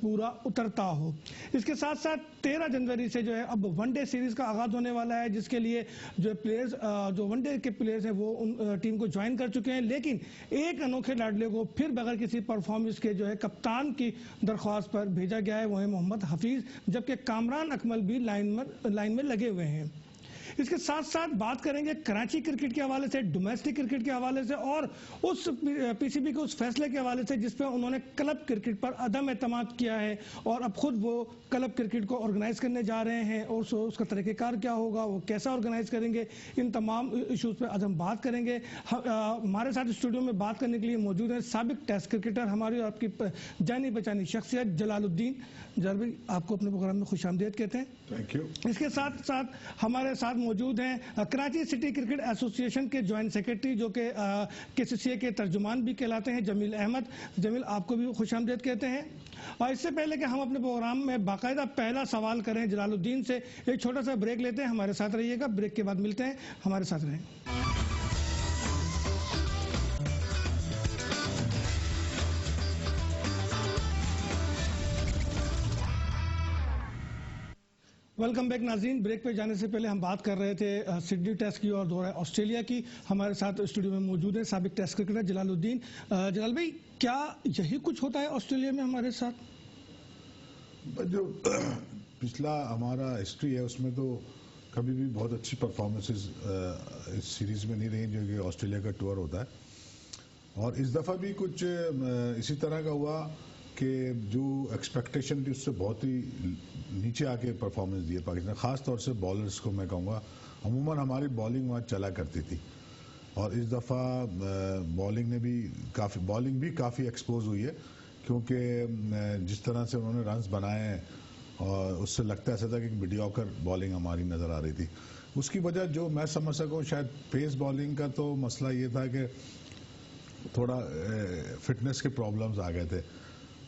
पूरा उतरता हो। इसके साथ साथ 13 जनवरी से जो है अब वनडे सीरीज का आगाज होने वाला है, जिसके लिए जो प्लेयर्स जो वनडे के प्लेयर्स हैं वो उन टीम को ज्वाइन कर चुके हैं, लेकिन एक अनोखे लाडले को फिर बगैर किसी परफॉर्मेंस के जो है कप्तान की दरख्वास्त पर भेजा गया है, वो है मोहम्मद हफीज, जबकि कामरान अकमल भी लाइन में लगे हुए हैं। इसके साथ साथ बात करेंगे कराची क्रिकेट के हवाले से, डोमेस्टिक क्रिकेट के हवाले से और उस पीसीबी के उस फैसले के हवाले से जिस पर उन्होंने क्लब क्रिकेट पर अदम एतमाद किया है और अब खुद वो क्लब क्रिकेट को ऑर्गेनाइज करने जा रहे हैं और उसका तरीक़ेकार क्या होगा, वो कैसा ऑर्गेनाइज करेंगे, इन तमाम इशूज़ पर आज हम बात करेंगे। हमारे साथ स्टूडियो में बात करने के लिए मौजूद है साबिक टेस्ट क्रिकेटर, हमारी और आपकी जानी पहचानी शख्सियत जलालुद्दीन। जलाल भाई, आपको अपने प्रोग्राम में खुशामदीद कहते हैं। Thank you. इसके साथ साथ हमारे साथ मौजूद हैं कराची सिटी क्रिकेट एसोसिएशन के ज्वाइंट सेक्रेटरी, जो कि केसीसीए के तर्जुमान भी कहलाते हैं, जमील अहमद। जमील, आपको भी खुशामदीद कहते हैं। और इससे पहले कि हम अपने प्रोग्राम में बाकायदा पहला सवाल करें जलालुद्दीन से, एक छोटा सा ब्रेक लेते हैं, हमारे साथ रहिएगा, ब्रेक के बाद मिलते हैं, हमारे साथ रहें। वेलकम बैक नाज़रीन। ब्रेक पे जाने से पहले हम बात कर रहे थे सिडनी टेस्ट की और दौरा ऑस्ट्रेलिया की। हमारे साथ स्टूडियो में मौजूद है साबिक टेस्ट क्रिकेटर जलालुद्दीन। जलाल भाई, क्या यही कुछ होता है ऑस्ट्रेलिया में हमारे साथ? जो पिछला हमारा हिस्ट्री है उसमें तो कभी भी बहुत अच्छी परफॉर्मेंसेस इस सीरीज में नहीं रही जो कि ऑस्ट्रेलिया का टूर होता है, और इस दफ़ा भी कुछ इसी तरह का हुआ कि जो एक्सपेक्टेशन थी उससे बहुत ही नीचे आके परफॉर्मेंस दी है पाकिस्तान, ख़ास तौर से बॉलर्स को मैं कहूँगा। अमूमन हमारी बॉलिंग वहाँ चला करती थी और इस दफ़ा बॉलिंग भी काफ़ी एक्सपोज हुई है, क्योंकि जिस तरह से उन्होंने रन्स बनाए हैं और उससे लगता ऐसा था कि मीडियोकर बॉलिंग हमारी नज़र आ रही थी। उसकी वजह जो मैं समझ सकूँ, शायद पेस बॉलिंग का तो मसला ये था कि थोड़ा फिटनेस के प्रॉब्लम्स आ गए थे,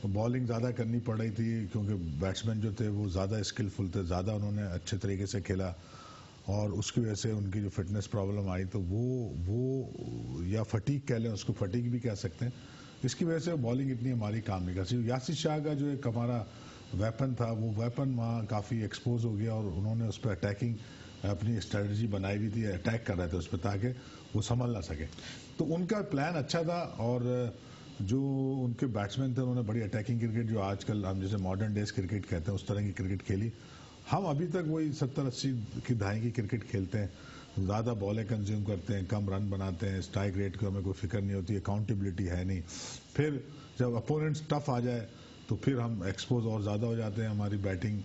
बॉलिंग ज़्यादा करनी पड़ रही थी क्योंकि बैट्समैन जो थे वो ज़्यादा स्किलफुल थे, ज़्यादा उन्होंने अच्छे तरीके से खेला और उसकी वजह से उनकी जो फिटनेस प्रॉब्लम आई तो वो या फटीग कह लें, उसको फटीग भी कह सकते हैं, इसकी वजह से बॉलिंग इतनी हमारी काम नहीं कर सकी। यासिर शाह का जो एक हमारा वेपन था वो वेपन वहाँ काफ़ी एक्सपोज हो गया और उन्होंने उस पर अटैकिंग अपनी स्ट्रेटजी बनाई हुई थी, अटैक कर रहे थे उस पर ताकि वो संभल ना सके। तो उनका प्लान अच्छा था और जो उनके बैट्समैन थे उन्होंने बड़ी अटैकिंग क्रिकेट, जो आजकल हम जैसे मॉडर्न डेज क्रिकेट कहते हैं, उस तरह की क्रिकेट खेली। हम अभी तक वही 70-80 की दहाई की क्रिकेट खेलते हैं, ज़्यादा बॉलें कंज्यूम करते हैं, कम रन बनाते हैं, स्ट्राइक रेट की हमें कोई फिक्र नहीं होती, अकाउंटेबिलिटी है नहीं। फिर जब अपोनेंट्स टफ आ जाए तो फिर हम एक्सपोज और ज़्यादा हो जाते हैं, हमारी बैटिंग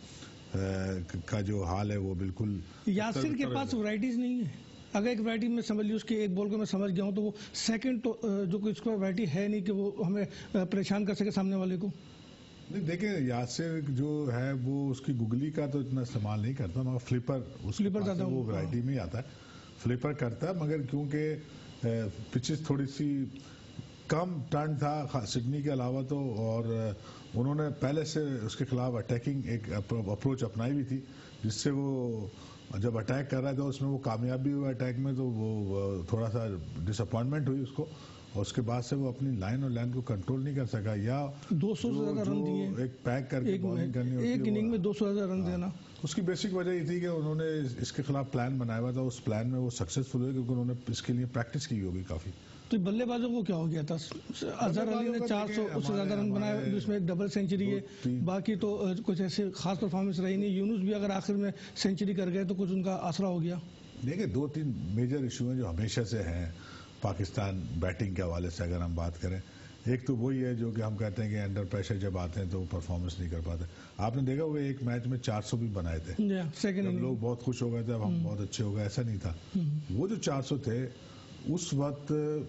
का जो हाल है वो बिल्कुल। यासिर के पास वैराइटीज़ नहीं है, अगर एक वैरायटी में समझ ली उसकी एक बॉल को मैं समझ गया हूँ तो वो सेकंड तो जो कोई इसको वैरायटी है नहीं कि वो हमें परेशान कर सके सामने वाले को। नहीं, देखिए यासिर जो है वो उसकी गुगली का तो इतना इस्तेमाल नहीं करता, मगर फ्लिपर ज़्यादा वो वैरायटी में आता है, फ्लिपर करता है, मगर क्योंकि पिचेस थोड़ी सी कम टर्न था सिडनी के अलावा तो, और उन्होंने पहले से उसके खिलाफ अटैकिंग एक अप्रोच अपनाई भी थी, जिससे वो जब अटैक कर रहा था उसमें वो कामयाब भी हुआ अटैक में, तो वो थोड़ा सा डिसअपॉइंटमेंट हुई उसको और उसके बाद से वो अपनी लाइन और लाइन को कंट्रोल नहीं कर सका, या 200 से ज्यादा रन दिए, एक पैक करके बॉलिंग करनी होती है, एक इनिंग में 200 से ज्यादा रन देना। उसकी बेसिक वजह ये थी कि उन्होंने इसके खिलाफ प्लान बनाया हुआ था, उस प्लान में वो सक्सेसफुल हुए क्योंकि उन्होंने इसके लिए प्रैक्टिस की होगी काफी। तो बल्लेबाजों को क्या हो गया था? अजहर अली ने 400 उससे ज्यादा रन बनाए, जिसमें एक डबल सेंचुरी है, बाकी तो कुछ ऐसे खास परफॉर्मेंस रही नहीं। यूनुस भी अगर आखिर में सेंचुरी कर गए तो कुछ उनका आसरा हो गया। देखिए 2-3 मेजर इशू हैं जो हमेशा से हैं पाकिस्तान बैटिंग के हवाले से अगर हम बात करें। एक तो वही है जो कि हम कहते हैं कि अंडर प्रेशर जब आते हैं तो परफॉर्मेंस नहीं कर पाते। आपने देखा होगा एक मैच में 400 भी बनाए थे, सेकंड लोग बहुत खुश हो गए थे, अब हम बहुत अच्छे हो गए, ऐसा नहीं था। वो जो 400 थे उस वक्त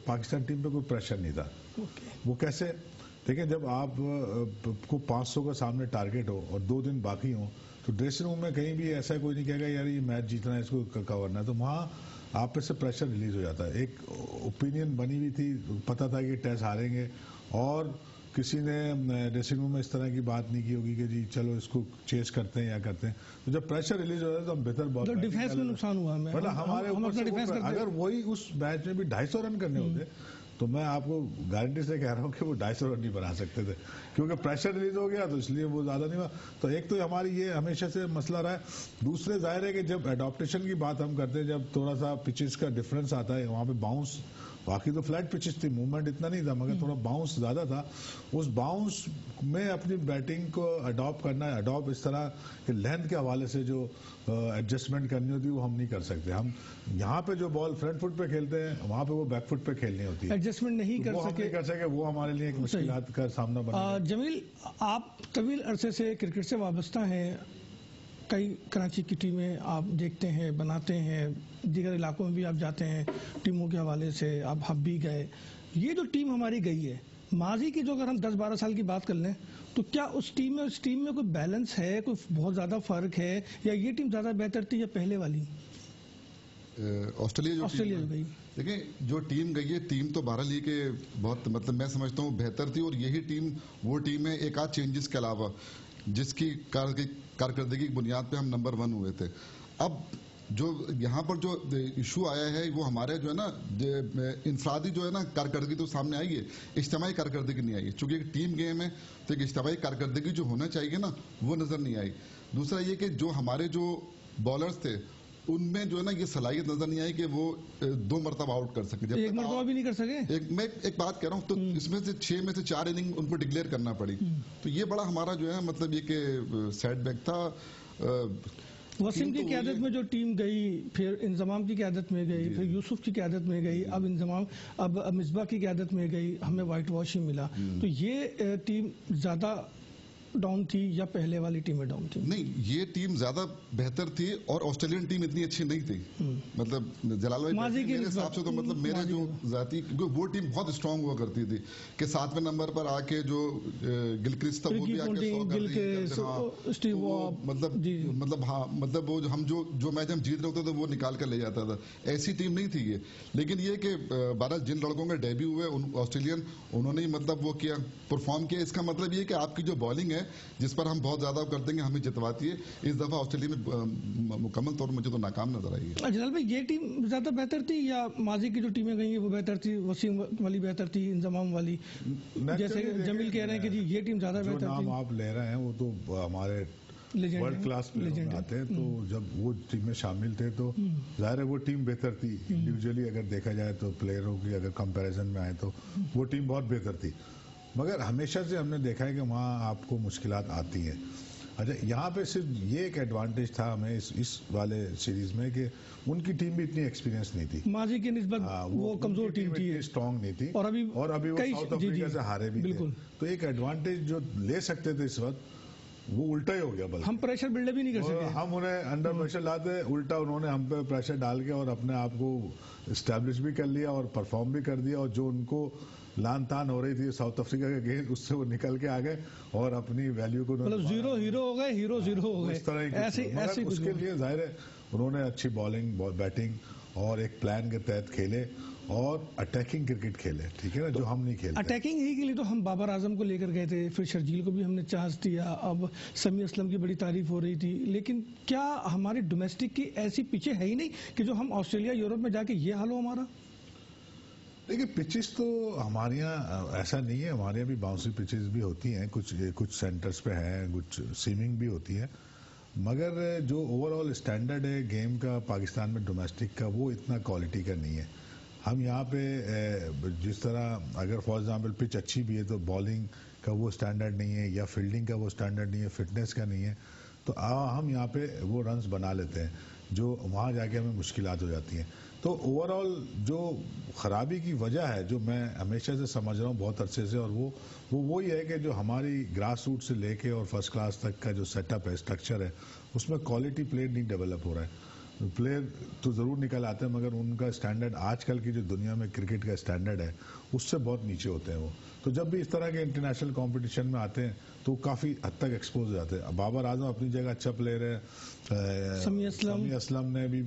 पाकिस्तान टीम पे कोई प्रेशर नहीं था। वो कैसे? देखिए जब आप को 500 का सामने टारगेट हो और 2 दिन बाकी हो तो ड्रेसिंग रूम में कहीं भी ऐसा कोई नहीं कहेगा यार ये मैच जीतना है, इसको कवरना है, तो वहाँ आप पे से प्रेशर रिलीज हो जाता है। एक ओपिनियन बनी हुई थी, पता था कि टेस्ट हारेंगे और किसी ने ड्रेसिंग रूम में इस तरह की बात नहीं की होगी कि जी चलो इसको चेस करते हैं या करते हैं। तो जब प्रेशर रिलीज हो जाता है तो हम बेहतर बॉल, तो डिफेंस में नुकसान हुआ हमें, मतलब हमारे ऊपर अगर वही उस मैच में भी 250 रन करने होते तो मैं आपको गारंटी से कह रहा हूँ कि वो 250 रन नहीं बना सकते थे, क्योंकि प्रेशर रिलीज हो गया तो इसलिए वो ज्यादा नहीं हुआ। तो एक तो हमारी ये हमेशा से मसला रहा है। दूसरे जाहिर है कि जब एडॉप्टेशन की बात हम करते हैं, जब थोड़ा सा पिचेस का डिफरेंस आता है, वहां पे बाउंस, बाकी तो फ्लैट पिचेस थी, मूवमेंट इतना नहीं था, मगर थोड़ा बाउंस ज्यादा था। उस बाउंस में अपनी बैटिंग को अडॉप्ट करना है, अडॉप्ट इस तरह कि लेंथ के हवाले से जो एडजस्टमेंट करनी होती है वो हम नहीं कर सकते। हम यहाँ पे जो बॉल फ्रंट फुट पे खेलते हैं, वहां पे वो बैक फुट पे खेलनी होती है, एडजस्टमेंट नहीं तो कर वो हम सके। नहीं कर सके, वो हमारे लिए एक मुश्किलात का सामना बना। जमील, आप तवील अरसे से क्रिकेट से वाबस्ता हैं, कई कराची की टीमें आप देखते हैं, बनाते हैं, दीगर इलाकों में भी आप जाते हैं, टीमों के हवाले से आप हब भी गए। ये जो टीम हमारी गई है, माजी की जो अगर हम 10-12 साल की बात कर लें, तो क्या उस टीम में कोई बैलेंस है, कोई बहुत ज़्यादा फर्क है, या ये टीम ज़्यादा बेहतर थी या पहले वाली? ऑस्ट्रेलिया गई, देखिए जो टीम गई है, टीम तो 12 लीग के बहुत, मतलब मैं समझता हूँ बेहतर थी, और यही टीम वो टीम है एक आध चेंजेस के अलावा जिसकी कारकर्दगी की बुनियाद पे हम नंबर 1 हुए थे। अब जो यहाँ पर जो इशू आया है वो हमारे जो है ना इंफरादी जो है ना कारकर्दगी तो सामने आई है, इज्तिमाई कारकर्दगी नहीं आई है। चूंकि एक टीम गेम है तो एक इज्तिमाई कारकर्दगी जो होना चाहिए ना वो नजर नहीं आई। दूसरा ये कि जो हमारे जो बॉलर्स थे उनमें जो है ना ये सलाहियत नजर नहीं आई कि वो 2 मरतबा आउट कर सके। एक मरतबा भी नहीं कर सके। मैं एक बात कह रहा हूँ, तो इसमें से 6 में से 4 इनिंग उनको डिक्लेयर करना पड़ी, तो ये बड़ा हमारा जो है मतलब ये कि सेटबैक था। वसीम की क़यादत में जो टीम गई, फिर इंजमाम की क़यादत में गई, फिर यूसुफ की क़यादत में गई, अब इंजमाम, अब मिसबा की क़यादत में गई, हमें वाइट वॉश ही मिला। तो ये टीम ज्यादा डाउन थी या पहले वाली टीमें डाउन थी? नहीं, ये टीम ज्यादा बेहतर थी और ऑस्ट्रेलियन टीम इतनी अच्छी नहीं थी। मतलब जलाल भाई मेरे हिसाब से तो मतलब मेरे जो जाती वो टीम बहुत स्ट्रांग हुआ करती थी कि 7वें नंबर पर आके जो गिलक्रिस्ट था वो भी आके 100 मतलब हाँ मतलब वो हम जो मैच हम जीत रहे होते थे वो निकाल कर ले जाता था। ऐसी टीम नहीं थी ये। लेकिन ये कि 12 जिन लड़कों के डेब्यू हुए ऑस्ट्रेलियन, उन्होंने मतलब वो किया, परफॉर्म किया। इसका मतलब ये कि आपकी जो बॉलिंग है जिस पर हम बहुत ज्यादा कर देंगे हमें जितवाती है, इस दफा ऑस्ट्रेलिया में मुकम्मल तौर मुझे तो नाकाम नजर आई है। जलाल भाई, ये टीम ज्यादा बेहतर थी या माजी की जो टीमें गई हैं वो बेहतर थी? वसीम वाली बेहतर थी, इंजमाम वाली? जैसे जमील कह रहे हैं कि जी ये टीम ज्यादा बेहतर थी। नाम आप ले रहे हैं वो तो हमारे वर्ल्ड क्लास प्लेयर आते हैं, तो जब वो टीम में शामिल थे तो जाहिर है वो टीम बेहतर थी। इंडिविजुअली अगर देखा जाए तो प्लेयरों की अगर कंपैरिजन में आए तो वो टीम बहुत बेहतर थी। मगर हमेशा से हमने देखा है कि वहाँ आपको मुश्किलात आती हैं। अच्छा, यहाँ पे सिर्फ ये एक एडवांटेज था हमें इस वाले सीरीज में कि उनकी टीम भी इतनी एक्सपीरियंस नहीं थी, माजी की निस्बत वो कमजोर टीम थी, स्ट्रांग नहीं थी, और अभी वो साउथ अफ्रीका से हारे भी थे। तो एक एडवांटेज जो ले सकते थे इस वक्त वो उल्टा ही हो गया। बल्कि हम प्रेशर बिल्डअप भी नहीं कर सके, हम उन्हें अंडर प्रेशर लाते, उल्टा उन्होंने हम पे प्रेशर डाल के और अपने आप को एस्टैब्लिश भी कर लिया और परफॉर्म भी कर दिया, और जो उनको लान तान हो रही थी साउथ अफ्रीका के गेंद, उससे वो निकल के आ गए और अपनी वैल्यू को मतलब हीरो हो गए, हीरो हो गए। इस तरह ऐसे उसके लिए जाहिर है उन्होंने अच्छी बॉलिंग बैटिंग और एक प्लान के तहत खेले और अटैकिंग क्रिकेट खेले, ठीक है ना, जो हम नहीं खेलते। अटैकिंग ही के लिए तो हम बाबर आजम को लेकर गए थे, फिर शर्जील को भी हमने चांस दिया, अब समी असलम की बड़ी तारीफ हो रही थी। लेकिन क्या हमारी डोमेस्टिक की ऐसी पिचें है ही नहीं कि जो हम ऑस्ट्रेलिया यूरोप में जाके ये हाल हो हमारा? देखिए, पिचेस तो हमारे यहाँ ऐसा नहीं है, हमारे यहाँ भी बाउंसी पिचेस भी होती हैं, कुछ सेंटर्स पे हैं, कुछ सीमिंग भी होती है, मगर जो ओवरऑल स्टैंडर्ड है गेम का पाकिस्तान में डोमेस्टिक का, वो इतना क्वालिटी का नहीं है। हम यहाँ पे जिस तरह अगर फॉर एग्जांपल पिच अच्छी भी है तो बॉलिंग का वो स्टैंडर्ड नहीं है, या फील्डिंग का वो स्टैंडर्ड नहीं है, फिटनेस का नहीं है, तो हम यहाँ पे वो रन्स बना लेते हैं जो वहाँ जाके हमें मुश्किलात हो जाती हैं। तो ओवरऑल जो खराबी की वजह है, जो मैं हमेशा से समझ रहा हूँ बहुत अरसे से, और वो ही है कि जो हमारी ग्रास रूट से लेके और फर्स्ट क्लास तक का जो सेटअप है, स्ट्रक्चर है, उसमें क्वालिटी प्लेयर नहीं डेवलप हो रहा है। प्लेयर तो ज़रूर निकल आते हैं, मगर उनका स्टैंडर्ड आजकल की जो दुनिया में क्रिकेट का स्टैंडर्ड है उससे बहुत नीचे होते हैं वो। तो जब भी इस तरह के इंटरनेशनल कंपटीशन में आते हैं तो काफ़ी हद तक एक्सपोज हो जाते हैं। बाबर आजम अपनी जगह अच्छा प्लेयर है, समी असलम ने भी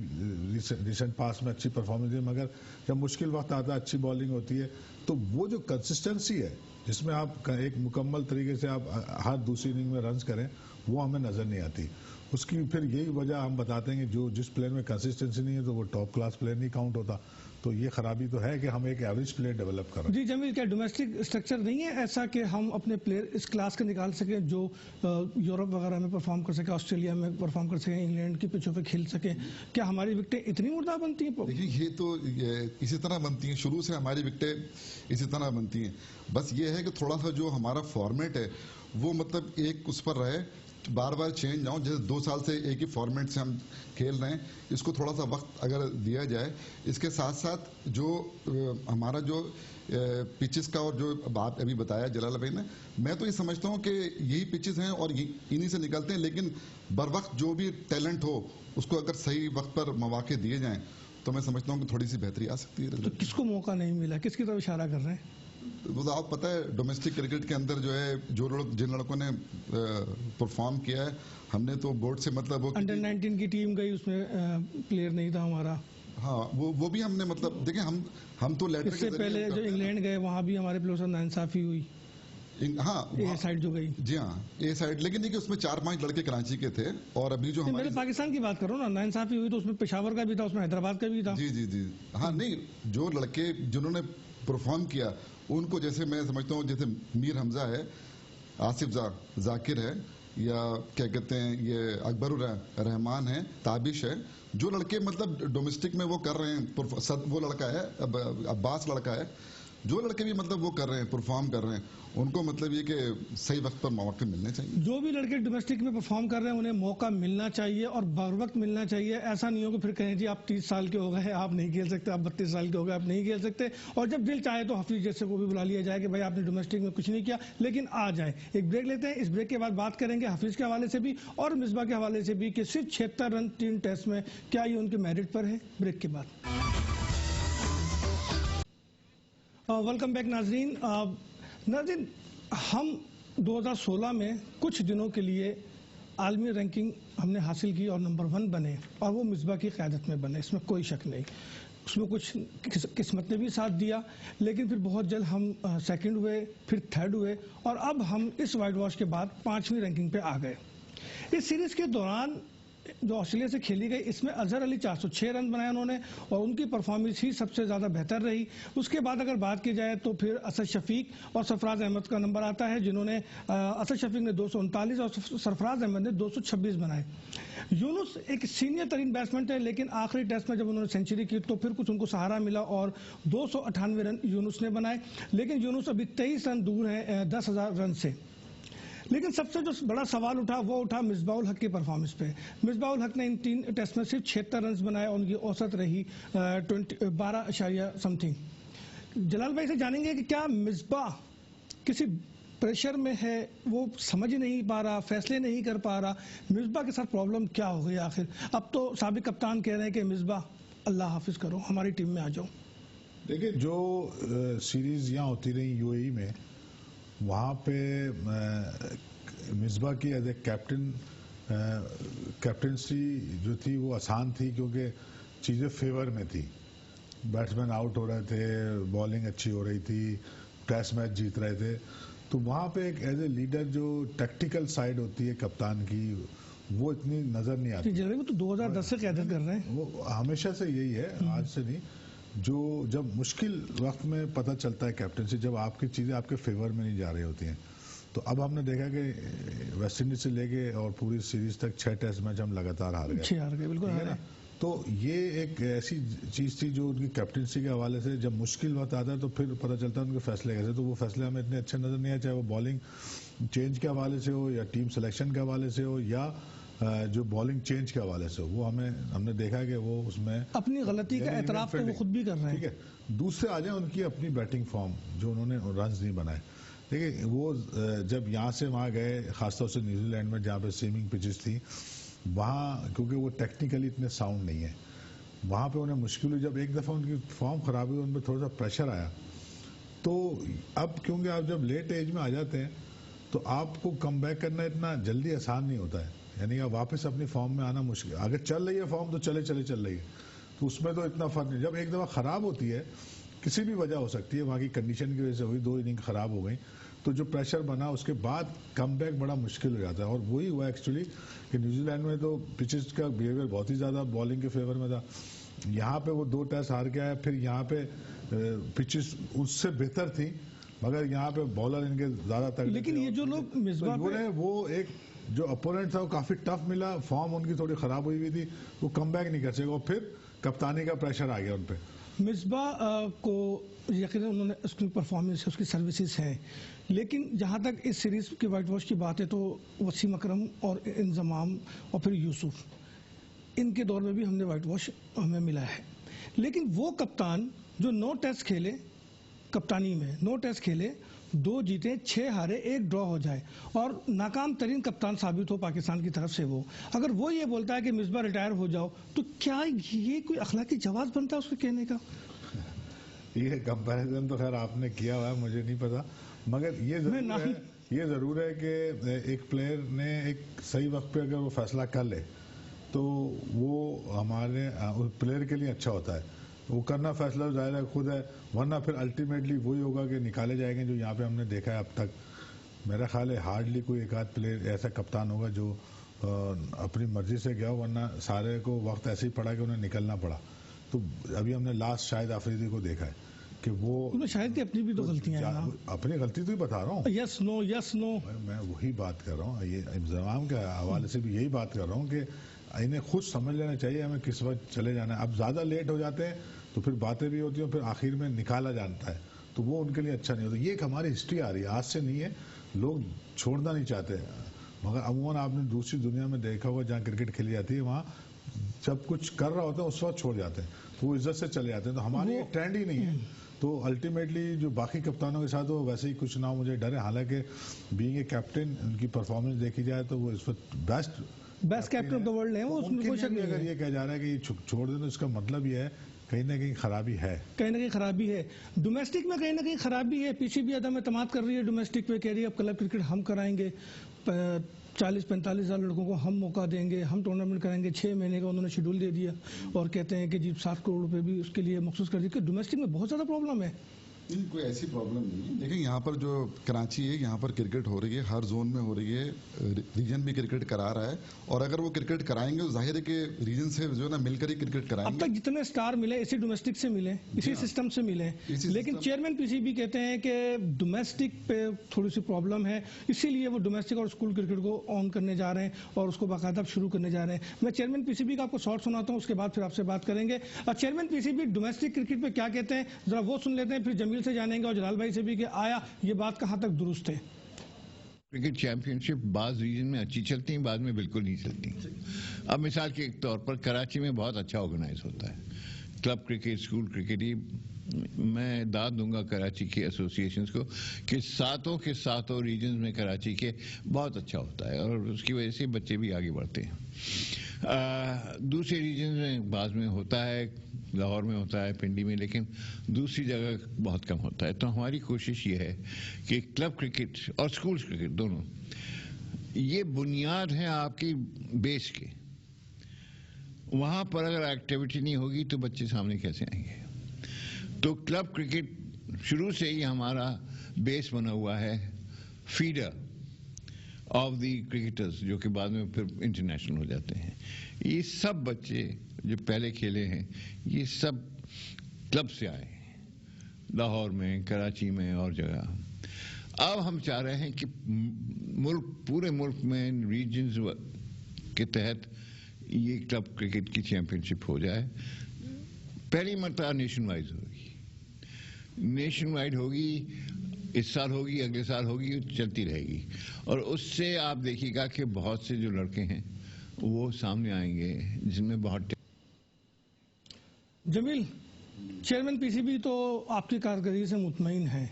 रिसेंट पास में अच्छी परफॉर्मेंस दी, मगर जब मुश्किल वक्त आता है अच्छी बॉलिंग होती है, तो वो जो कंसिस्टेंसी है जिसमें आप एक मुकम्मल तरीके से आप हर दूसरी इनिंग में रन्स करें, वो हमें नज़र नहीं आती। उसकी फिर यही वजह हम बताते हैं कि जो जिस प्लेयर में कंसिस्टेंसी नहीं है तो वो टॉप क्लास प्लेयर नहीं काउंट होता। तो ये खराबी तो है कि हम एक एवरेज प्लेयर डेवलप कर रहे हैं। जी जमील, क्या डोमेस्टिक स्ट्रक्चर नहीं है ऐसा कि हम अपने प्लेयर इस क्लास के निकाल सकें जो यूरोप वगैरह में परफॉर्म कर सके, ऑस्ट्रेलिया में परफॉर्म कर सकें, इंग्लैंड की पिचों पे खेल सकें? क्या हमारी विकेटें इतनी मुर्दा बनती हैं? देखिए इसी तरह बनती हैं, शुरू से हमारी विकेटें इसी तरह बनती हैं। बस ये है कि थोड़ा सा जो हमारा फॉर्मेट है वो मतलब एक उस पर रहे, बार बार चेंज ना हो। जैसे 2 साल से एक ही फॉर्मेट से हम खेल रहे हैं, इसको थोड़ा सा वक्त अगर दिया जाए। इसके साथ साथ जो हमारा जो पिचेस का और जो बात अभी बताया जलाल भाई ने, मैं तो ये समझता हूँ कि यही पिचेस हैं और इन्हीं से निकलते हैं। लेकिन बर वक्त जो भी टैलेंट हो उसको अगर सही वक्त पर मौके दिए जाएं तो मैं समझता हूँ कि थोड़ी सी बेहतरी आ सकती है। तो किसको मौका नहीं मिला, किसकी तरफ इशारा कर रहे हैं? वो तो आप पता है डोमेस्टिक क्रिकेट के अंदर जो है जिन लड़कों ने परफॉर्म किया है, हमने तो बोर्ड से मतलब वो अंडर 19 की टीम गई, उसमें प्लेयर नहीं था हमारा। हाँ वो भी हमने मतलब देखें हम तो लेटर इससे पहले जो इंग्लैंड गए वहां भी हमारे प्लेयर से नाइंसाफी हुई। हाँ ए साइड जो गई, जी हाँ ए साइड, लेकिन देखिए उसमें 4-5 लड़के कराची के थे और अभी जो हमारे पाकिस्तान की बात करो ना, नाइंसाफी हुई तो उसमें पेशावर का भी था, उसमें हैदराबाद का भी था। जी जी जी हाँ, नहीं जो लड़के जिन्होंने परफॉर्म किया उनको, जैसे मैं समझता हूँ जैसे मीर हमजा है, आसिफ जाकिर है, या क्या कहते हैं ये अकबरुर रहमान है, ताबिश है, जो लड़के मतलब डोमेस्टिक में वो कर रहे हैं, वो लड़का है अब्बास लड़का है, जो लड़के भी मतलब वो कर रहे हैं, परफॉर्म कर रहे हैं, उनको मतलब ये कि सही वक्त पर मौके मिलने चाहिए। जो भी लड़के डोमेस्टिक में परफॉर्म कर रहे हैं उन्हें मौका मिलना चाहिए और बर वक्त मिलना चाहिए। ऐसा नहीं हो कि फिर कहें जी आप 30 साल के हो गए आप नहीं खेल सकते, आप 32 साल के हो गए आप नहीं खेल सकते, और जब दिल चाहे तो हफीज जैसे को भी बुला लिया जाए कि भाई आपने डोमेस्टिक में कुछ नहीं किया लेकिन आ जाए। एक ब्रेक लेते हैं, इस ब्रेक के बाद बात करेंगे हफीज के हवाले से भी और मिसबा के हवाले से भी कि सिर्फ 76 रन 3 टेस्ट में क्या ये उनके मेरिट पर है। ब्रेक के बाद वेलकम बैक नाजरीन। नाजरीन, हम 2016 में कुछ दिनों के लिए आलमी रैंकिंग हमने हासिल की और नंबर 1 बने और वो मिसबा की क़यादत में बने, इसमें कोई शक नहीं। उसमें कुछ किस्मत ने भी साथ दिया, लेकिन फिर बहुत जल्द हम सेकंड हुए, फिर थर्ड हुए और अब हम इस वाइट वॉश के बाद 5वीं रैंकिंग पे आ गए। इस सीरीज के दौरान जो ऑस्ट्रेलिया से खेली गई इसमें अजहर अली 406 रन बनाए उन्होंने और उनकी परफॉर्मेंस ही सबसे ज़्यादा बेहतर रही। उसके बाद अगर बात की जाए तो फिर असद शफीक और सरफराज अहमद का नंबर आता है, जिन्होंने असद शफीक ने 239 और सरफराज अहमद ने 226 बनाए। यूनुस एक सीनियर तरीन बैट्समैन थे, लेकिन आखिरी टेस्ट में जब उन्होंने सेंचुरी की तो फिर कुछ उनको सहारा मिला और 298 रन यूनुस ने बनाए। लेकिन यूनुस अभी 23 रन दूर है 10,000 रन से। लेकिन सबसे जो बड़ा सवाल उठा वो उठा मिसबाउल हक की परफॉर्मेंस पे। मिसबाउल हक ने इन 3 टेस्ट में सिर्फ 76 रन बनाए और उनकी औसत रही 12 समथिंग। जलाल भाई से जानेंगे कि क्या मिसबाह किसी प्रेशर में है, वो समझ नहीं पा रहा, फैसले नहीं कर पा रहा, मिसबाह के साथ प्रॉब्लम क्या हो गई आखिर? अब तो साबिक कप्तान कह रहे हैं कि मिसबाह अल्लाह हाफिज करो, हमारी टीम में आ जाओ। देखिए जो सीरीज यहाँ होती रही यूएई में, वहाँ पे मिसबा की एज ए कैप्टनसी जो थी वो आसान थी क्योंकि चीज़ें फेवर में थी। बैट्समैन आउट हो रहे थे, बॉलिंग अच्छी हो रही थी, टेस्ट मैच जीत रहे थे, तो वहाँ पे एक एज ए लीडर जो टैक्टिकल साइड होती है कप्तान की वो इतनी नज़र नहीं आती। वो तो 2010 से क़यादत कर रहे हैं, वो हमेशा से यही है, आज से नहीं। जो जब मुश्किल वक्त में पता चलता है कैप्टनसी, जब आपकी चीज़ें आपके फेवर में नहीं जा रही होती हैं। तो अब हमने देखा कि वेस्ट इंडीज से लेके और पूरी सीरीज तक 6 टेस्ट मैच हम लगातार हार गए, बिल्कुल हार गए। तो ये एक ऐसी चीज़ थी जो उनकी कैप्टनसी के हवाले से जब मुश्किल वक्त आता है तो फिर पता चलता है उनके फैसले कैसे। तो वो फैसले हमें इतने अच्छे नज़र नहीं आए, चाहे वो बॉलिंग चेंज के हवाले से हो या टीम सिलेक्शन के हवाले से हो या जो बॉलिंग चेंज के हवाले से, वो हमने देखा कि वो उसमें अपनी गलती का एतराफ तो वो खुद भी कर रहे हैं। ठीक है, दूसरे आ जाए उनकी अपनी बैटिंग फॉर्म जो उन्होंने रन्स नहीं बनाए। देखिए वो जब यहाँ से वहाँ गए, खासतौर से न्यूजीलैंड में जहाँ पे स्विमिंग पिचेस थी, वहाँ क्योंकि वो टेक्निकली इतने साउंड नहीं है, वहाँ पे उन्हें मुश्किल हुई। जब एक दफ़ा उनकी फॉर्म खराब हुई, उन पर थोड़ा सा प्रेशर आया, तो अब क्योंकि आप जब लेट एज में आ जाते हैं तो आपको कम बैक करना इतना जल्दी आसान नहीं होता है, यानी आप वापस अपनी फॉर्म में आना मुश्किल। अगर चल रही है फॉर्म तो चल रही है, तो उसमें तो इतना फर्क नहीं। जब एक दफ़ा ख़राब होती है, किसी भी वजह हो सकती है, वहाँ की कंडीशन की वजह से हुई, 2 इनिंग ख़राब हो गई, तो जो प्रेशर बना उसके बाद कमबैक बड़ा मुश्किल हो जाता है, और वही हुआ एक्चुअली कि न्यूजीलैंड में तो पिचेस का बिहेवियर बहुत ही ज़्यादा बॉलिंग के फेवर में था। यहाँ पे वो 2 टेस्ट हार के आया, फिर यहाँ पे पिचेस उससे बेहतर थी, मगर यहाँ पे बॉलर इनके ज़्यादा तगड़े। लेकिन ये जो लोग मिसबा वो एक जो अपोनेंट था वो काफ़ी टफ मिला, फॉर्म उनकी थोड़ी ख़राब हुई थी, वो कमबैक नहीं कर सके, और फिर कप्तानी का प्रेशर आ गया उन पर। मिसबा को यकीनन उन्होंने उसकी परफॉर्मेंस है, उसकी सर्विसेज है, लेकिन जहाँ तक इस सीरीज की वाइट वॉश की बात है तो वसीम अकरम और इंजमाम और फिर यूसुफ, इनके दौर में भी हमने वाइट वॉश हमें मिला है। लेकिन वो कप्तान जो 9 टेस्ट खेले, कप्तानी में 9 टेस्ट खेले, 2 जीते 6 हारे 1 ड्रॉ हो जाए और नाकाम तरीन कप्तान साबित हो पाकिस्तान की तरफ से, वो अगर वो ये बोलता है कि मिसबा रिटायर हो जाओ, तो क्या ये कोई अखलाकी जवाब बनता है उसके कहने का? ये कंपैरिजन तो खैर आपने किया हुआ है, मुझे नहीं पता, मगर ये जरूर है कि एक प्लेयर ने एक सही वक्त पे अगर वो फैसला कर ले तो वो हमारे प्लेयर के लिए अच्छा होता है। वो करना फैसला जाहिर है खुद है, वरना फिर अल्टीमेटली वही होगा कि निकाले जाएंगे, जो यहाँ पे हमने देखा है अब तक। मेरा ख्याल है हार्डली कोई एक आध प्लेयर ऐसा कप्तान होगा जो अपनी मर्जी से गया, वरना सारे को वक्त ऐसे ही पड़ा कि उन्हें निकलना पड़ा। तो अभी हमने लास्ट शायद आफरीदी को देखा है कि वो शायद कि अपनी भी तो गलतियां हैं ना, अपनी गलती तो ही बता रहा हूँ। यस नो यस नो, मैं वही बात कर रहा हूँ, ये इंतजाम के हवाले से भी यही बात कर रहा हूँ कि इन्हें खुद समझ लेना चाहिए हमें किस वक्त चले जाना है। अब ज्यादा लेट हो जाते हैं तो फिर बातें भी होती हैं, फिर आखिर में निकाला जाता है, तो वो उनके लिए अच्छा नहीं होता। ये एक हमारी हिस्ट्री आ रही है, आज से नहीं है, लोग छोड़ना नहीं चाहते, मगर अमूमन आपने दूसरी दुनिया में देखा होगा जहाँ क्रिकेट खेली जाती है, वहाँ जब कुछ कर रहा होता है उस वक्त छोड़ जाते हैं, तो वो इज्जत से चले जाते हैं। तो हमारी ट्रेंड ही नहीं है, तो अल्टीमेटली जो बाकी कप्तानों के साथ वो वैसे ही कुछ ना हो, मुझे डर है। हालांकि बीइंग ए कैप्टन उनकी परफॉर्मेंस देखी जाए तो वो इस वक्त best captain of the world है, वो उसमें कोई शक नहीं। अगर ये कहा जा रहा है कि ये छोड़ दें तो इसका मतलब ये है कहीं ना कहीं खराबी है, कहीं ना कहीं खराबी है डोमेस्टिक में, कहीं ना कहीं खराबी है। पीछे भी अदम एतमाद कर रही है डोमेस्टिक पे, कह रही है अब क्लब क्रिकेट हम कराएंगे, 40-45 हज़ार लड़कों को हम मौका देंगे, हम टूर्नामेंट कराएंगे। 6 महीने का उन्होंने शेड्यूल दे दिया और कहते हैं कि जी 7 करोड़ रुपए भी उसके लिए मखसूस कर दिए। डोमेस्टिक में बहुत ज़्यादा प्रॉब्लम है। नहीं, कोई ऐसी प्रॉब्लम नहीं है। देखिए यहाँ पर जो कराची है, यहाँ पर क्रिकेट हो रही है, हर जोन में हो रही है, रीजन भी क्रिकेट करा रहा है, और अगर वो क्रिकेट कराएंगे तो जाहिर है कि रीजन से जो है ना मिलकर ही क्रिकेट कराएंगे। अब तक जितने स्टार मिले इसी डोमेस्टिक से मिले, इसी सिस्टम से मिले, लेकिन चेयरमैन पीसीबी कहते हैं कि डोमेस्टिक पे थोड़ी सी प्रॉब्लम है, इसीलिए वो डोमेस्टिक और स्कूल क्रिकेट को ऑन करने जा रहे हैं और उसको बाकायदा शुरू करने जा रहे हैं। मैं चेयरमैन पीसीबी का आपको शॉर्ट सुनाता हूँ, उसके बाद फिर आपसे बात करेंगे। चेयरमैन पीसीबी डोमेस्टिक क्रिकेट पे क्या कहते हैं जरा वो सुन लेते हैं, फिर जमील से जानेंगे और भाई से भी कि आया ये बात कहां तक दुरुस्त है। क्रिकेट चैंपियनशिप बाज रीजन में अच्छी चलती है, बाद में बिल्कुल नहीं चलती। अब मिसाल के तौर पर कराची में बहुत अच्छा ऑर्गेनाइज होता है क्लब क्रिकेट, स्कूल क्रिकेट। ही मैं दाद दूंगा कराची के एसोसिएशंस को कि सातों के सातों रीजन्स में कराची के बहुत अच्छा होता है और उसकी वजह से बच्चे भी आगे बढ़ते हैं। दूसरे रीजन में बाज में होता है, लाहौर में होता है, पिंडी में, लेकिन दूसरी जगह बहुत कम होता है। तो हमारी कोशिश ये है कि क्लब क्रिकेट और स्कूल क्रिकेट दोनों ये बुनियाद है आपकी बेस के, वहां पर अगर एक्टिविटी नहीं होगी तो बच्चे सामने कैसे आएंगे। तो क्लब क्रिकेट शुरू से ही हमारा बेस बना हुआ है, फीडर ऑफ द क्रिकेटर्स, जो कि बाद में फिर इंटरनेशनल हो जाते हैं। ये सब बच्चे जो पहले खेले हैं ये सब क्लब से आए, लाहौर में, कराची में और जगह। अब हम चाह रहे हैं कि पूरे मुल्क में रीजन्स के तहत ये क्लब क्रिकेट की चैंपियनशिप हो जाए। पहली मरतबा नेशन वाइड होगी, नेशन वाइड होगी, इस साल होगी, अगले साल होगी, चलती रहेगी। और उससे आप देखिएगा कि बहुत से जो लड़के हैं वो सामने आएंगे जिनमें बहुत। जमील, चेयरमैन पीसीबी तो आपकी कारकर्दगी से मुतमईन है,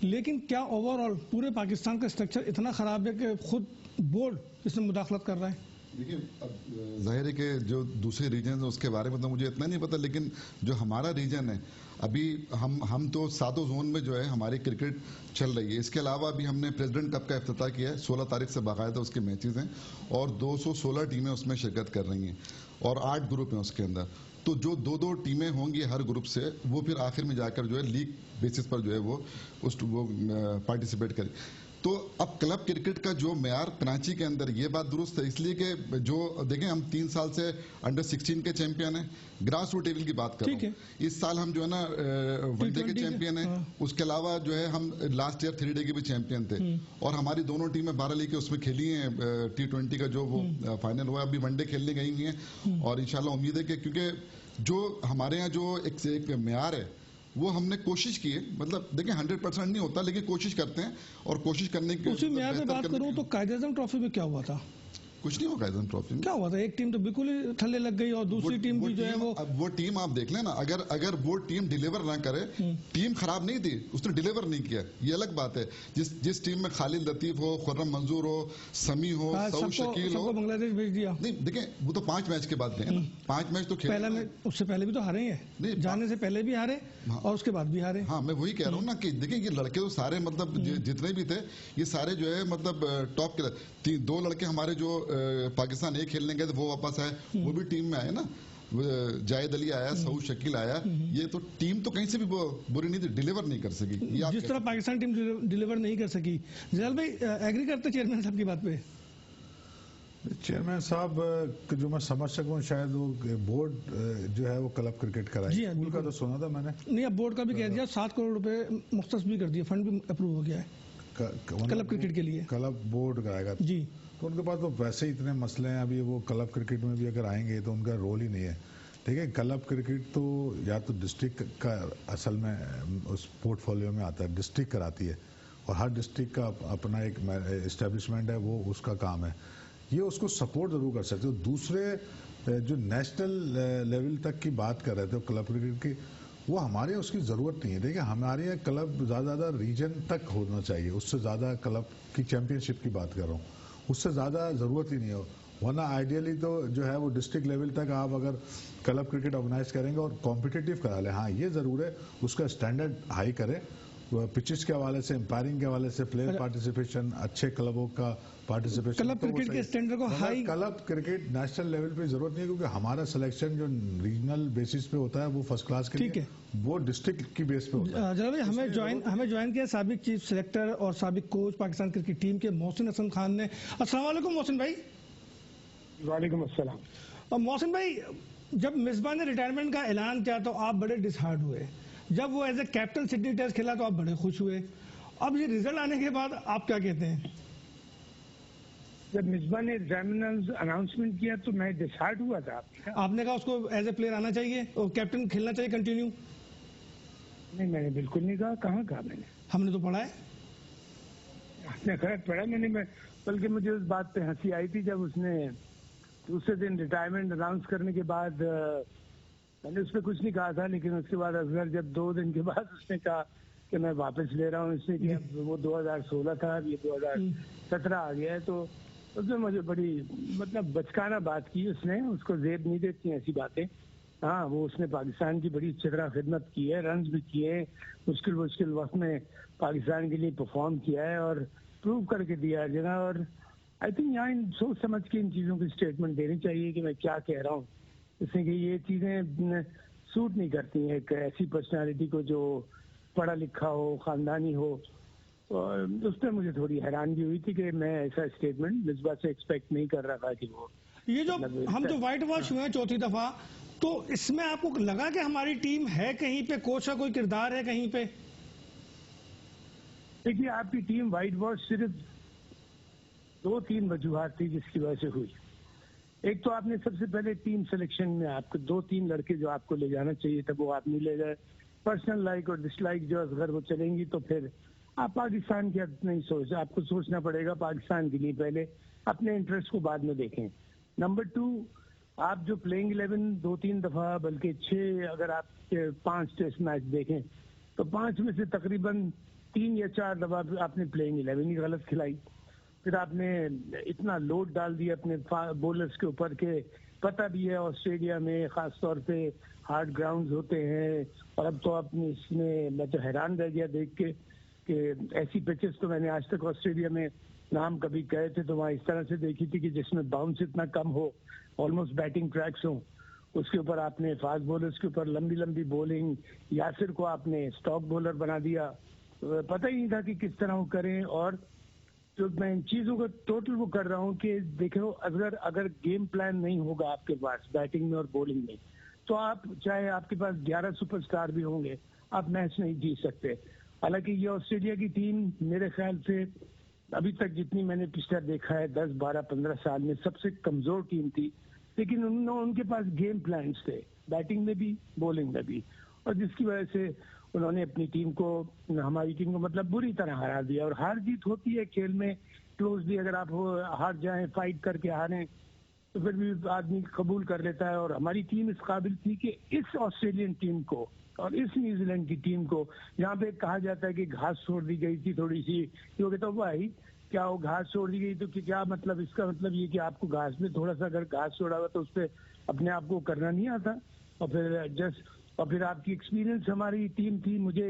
लेकिन क्या ओवरऑल पूरे पाकिस्तान का स्ट्रक्चर इतना खराब है कि खुद बोर्ड इसमें मुदाखलत कर रहा है? देखिए, अब जाहिर है कि जो दूसरे रीजन है उसके बारे में तो मुझे इतना नहीं पता, लेकिन जो हमारा रीजन है अभी हम तो सातों जोन में जो है हमारी क्रिकेट चल रही है। इसके अलावा अभी हमने प्रेसिडेंट कप का इफ्तिताह किया है, 16 तारीख से बाकायदा उसके मैचेस हैं और 216 टीमें उसमें शिरकत कर रही हैं और 8 ग्रुप हैं उसके अंदर। तो जो दो टीमें होंगी हर ग्रुप से, वो फिर आखिर में जाकर जो है लीग बेसिस पर जो है वो पार्टिसिपेट करें। तो अब क्लब क्रिकेट का जो म्यार कराची के अंदर, ये बात दुरुस्त है, इसलिए कि जो देखें हम 3 साल से अंडर 16 के चैंपियन हैं, ग्रास रूट लेवल की बात कर रहा हूं। इस साल हम जो है ना वनडे के चैंपियन हैं, उसके अलावा जो है हम लास्ट ईयर 3 डे के भी चैंपियन थे, और हमारी दोनों टीमें 12 लीग के उसमें खेली हैं, T20 का जो वो फाइनल हुआ, अभी वनडे खेलने गई हुई हैं, और इंशाल्लाह उम्मीद है कि क्योंकि जो हमारे यहाँ जो एक म्यार है वो हमने कोशिश की है, मतलब देखिए 100% नहीं होता, लेकिन कोशिश करते हैं, और कोशिश करने की उसी म्यार में बात करूं तो कायद-ए-आज़म ट्रॉफी में क्या हुआ था? कुछ नहीं होगा कायद-ए-आज़म ट्रॉफी में। क्या हुआ था? एक टीम तो बिल्कुल ही थल्ले लग गई और दूसरी टीम भी जो है वो टीम आप देख लेना, अगर वो टीम डिलीवर ना करे, टीम खराब नहीं थी, उसने डिलीवर नहीं किया, ये अलग बात है। जिस टीम में खालिद लतीफ हो, खुर्रम मंजूर हो, समी हो, सऊद शकील हो, बांग्लादेश भेज दिया। नहीं देखें, वो तो 5 मैच के बाद गए ना, 5 मैच तो खेले, पहला मैच उससे पहले भी तो हारे हैं, जाने से पहले भी हारे और उसके बाद भी हारे। हाँ, मैं वही कह रहा हूँ ना कि देखिए ये लड़के तो सारे मतलब जितने भी थे, ये सारे जो है मतलब टॉप के 2 लड़के हमारे जो पाकिस्तान एक खेलने गए थे वो वापस आए, वो भी टीम में आए ना, जायद अली आया, सऊद शकील आया, ये तो टीम तो कहीं से भी बुरी नहीं थी, डिलीवर नहीं कर सकी। जिस तरह पाकिस्तान टीम डिलीवर नहीं कर सकी। जलाल भाई एग्री करते चेयरमैन साहब की बात पे? चेयरमैन साहब जो मैं समझ सकूं, शायद वो बोर्ड जो है वो क्लब क्रिकेट कराए, स्कूल का तो सुना था मैंने। नहीं, अब बोर्ड का भी कह दिया, 7 करोड़ रुपए मुख्तस भी कर दिया, फंड भी अप्रूव हो गया है क्लब क्रिकेट के लिए। क्लब बोर्ड कराएगा जी, तो उनके पास तो वैसे ही इतने मसले हैं, अभी वो क्लब क्रिकेट में भी अगर आएंगे तो उनका रोल ही नहीं है। ठीक है, क्लब क्रिकेट तो या तो डिस्ट्रिक्ट का असल में उस पोर्टफोलियो में आता है, डिस्ट्रिक्ट कराती है, और हर डिस्ट्रिक्ट का अपना एक एस्टेब्लिशमेंट है, वो उसका काम है, ये उसको सपोर्ट जरूर कर सकते हो। दूसरे जो नेशनल लेवल तक की बात कर रहे थे क्लब क्रिकेट की, वो हमारे उसकी ज़रूरत नहीं है। देखिए हमारे यहाँ क्लब ज़्यादा रीजन तक होना चाहिए, उससे ज़्यादा क्लब की चैंपियनशिप की बात कर रहा हूँ, उससे ज़्यादा ज़रूरत ही नहीं हो। वरना आइडियली तो जो है वो डिस्ट्रिक्ट लेवल तक आप अगर क्लब क्रिकेट ऑर्गेनाइज करेंगे और कॉम्पिटिटिव करा लें, हाँ ये ज़रूर है, उसका स्टैंडर्ड हाई करें, पिचेस के हवाले से, एम्पायरिंग के हवाले से, प्लेयर पार्टिसिपेशन, अच्छे क्लबों का पार्टिसिपेशन, क्लब क्रिकेट के स्टैंडर्ड को high, club cricket national level पे जरूरत नहीं है, क्योंकि हमारा सिलेक्शन जो रीजनल बेसिस पे होता है वो फर्स्ट क्लास के लिए, वो डिस्ट्रिक्ट की बेस पे होता है। जनाब हमें ज्वाइन किया साबिक चीफ सिलेक्टर और साबिक कोच पाकिस्तान क्रिकेट टीम के मोहसिन हसन खान ने। अस्सलाम वालेकुम मोहसिन भाई। वालेकुम अस्सलाम। और मोहसिन भाई, जब मिसबा ने रिटायरमेंट का ऐलान किया तो आप बड़े डिसहार्ट हुए, जब वो as a captain Sydney test खेला तो आप बड़े खुश हुए, अब ये रिजल्ट आने के बाद आप क्या कहते हैं? जब मिसबा ने रिटायरमेंट अनाउंसमेंट किया तो मैं डिसहार्ट हुआ था। आपने कहा उसको एज ए प्लेयर आना चाहिए और कैप्टन खेलना चाहिए कंटिन्यू? नहीं, मैंने बिल्कुल नहीं कहा। कहाँ कहा मैंने? हमने तो पढ़ा है। आपने गलत पढ़ा। बल्कि मुझे उस बात पे हंसी आई थी जब उसने दूसरे दिन रिटायरमेंट अनाउंस करने के बाद, मैंने उस पर कुछ नहीं कहा था, लेकिन उसके बाद असगर जब 2 दिन के बाद उसने कहा कि मैं वापस ले रहा हूँ, इसने कि वो 2016 था, अब ये 2017 आ गया है, तो उसने मुझे बड़ी मतलब बचकाना बात की। उसने उसको जेब नहीं देती ऐसी बातें। हाँ, वो उसने पाकिस्तान की बड़ी अच्छी तरह खिदमत की है, रन्स भी किए, मुश्किल वक्त में पाकिस्तान के लिए परफॉर्म किया है और प्रूव करके दिया हर जगह। और आई थिंक यहाँ सोच समझ के इन चीज़ों की स्टेटमेंट देनी चाहिए कि मैं क्या कह रहा हूँ, इसलिए कि ये चीज़ें सूट नहीं करती हैं एक ऐसी पर्सनालिटी को जो पढ़ा लिखा हो, ख़ानदानी हो। और उस पर मुझे थोड़ी हैरानगी हुई थी कि मैं ऐसा स्टेटमेंट मिसबा से एक्सपेक्ट नहीं कर रहा था कि वो ये जो हम जो व्हाइट वॉश हुए हैं 4थी दफा, तो इसमें आपको लगा कि हमारी टीम है कहीं पे, कोच का कोई किरदार है कहीं पे? देखिए, आपकी टीम व्हाइट वॉश सिर्फ 2-3 वजूहात थी जिसकी वजह से हुई। एक तो आपने सबसे पहले टीम सिलेक्शन में आपको 2-3 लड़के जो आपको ले जाना चाहिए था वो आप नहीं ले गए। पर्सनल लाइक और डिसलाइक जो अगर वो चलेंगी तो फिर आप पाकिस्तान की नहीं सोच, आपको सोचना पड़ेगा पाकिस्तान के लिए पहले, अपने इंटरेस्ट को बाद में देखें। नंबर 2, आप जो प्लेइंग 11 2-3 दफा बल्कि 6 अगर आप 5 टेस्ट मैच देखें तो 5 में से तकरीबन 3 या 4 दफा आपने प्लेइंग 11 ही गलत खिलाई। फिर आपने इतना लोड डाल दिया अपने बॉलर्स के ऊपर के पता भी है ऑस्ट्रेलिया में खास तौर पे हार्ड ग्राउंड्स होते हैं। और अब तो अपने इसमें मैं तो हैरान रह गया देख के कि ऐसी पिचेस तो मैंने आज तक ऑस्ट्रेलिया में नाम कभी गए थे तो वहाँ इस तरह से देखी थी कि जिसमें बाउंस इतना कम हो, ऑलमोस्ट बैटिंग ट्रैक्स हो। उसके ऊपर आपने फास्ट बॉलर्स के ऊपर लंबी लंबी बॉलिंग, यासिर को आपने स्टॉक बॉलर बना दिया, पता ही नहीं था कि किस तरह वो करें। और तो मैं इन चीजों को टोटल वो कर रहा हूँ कि देखो, अगर गेम प्लान नहीं होगा आपके पास बैटिंग में और बॉलिंग में, तो आप चाहे आपके पास 11 सुपरस्टार भी होंगे, आप मैच नहीं जीत सकते। हालांकि ये ऑस्ट्रेलिया की टीम मेरे ख्याल से अभी तक जितनी मैंने पिछला देखा है 10, 12, 15 साल में सबसे कमजोर टीम थी, लेकिन उनके पास गेम प्लान्स थे, बैटिंग में भी बॉलिंग में भी, और जिसकी वजह से उन्होंने अपनी टीम को, हमारी टीम को मतलब बुरी तरह हरा दिया। और हार जीत होती है खेल में, क्लोजली अगर आप हार जाएं, फाइट करके हारें, तो फिर भी आदमी कबूल कर लेता है। और हमारी टीम इस काबिल थी कि इस ऑस्ट्रेलियन टीम को और इस न्यूजीलैंड की टीम को, यहाँ पे कहा जाता है कि घास छोड़ दी गई थी थोड़ी सी, क्योंकि तो भाई क्या वो घास छोड़ दी गई तो क्या मतलब, इसका मतलब ये कि आपको घास में थोड़ा सा अगर घास छोड़ा हुआ तो उस पर अपने आप को करना नहीं आता। और फिर आपकी एक्सपीरियंस हमारी टीम थी। मुझे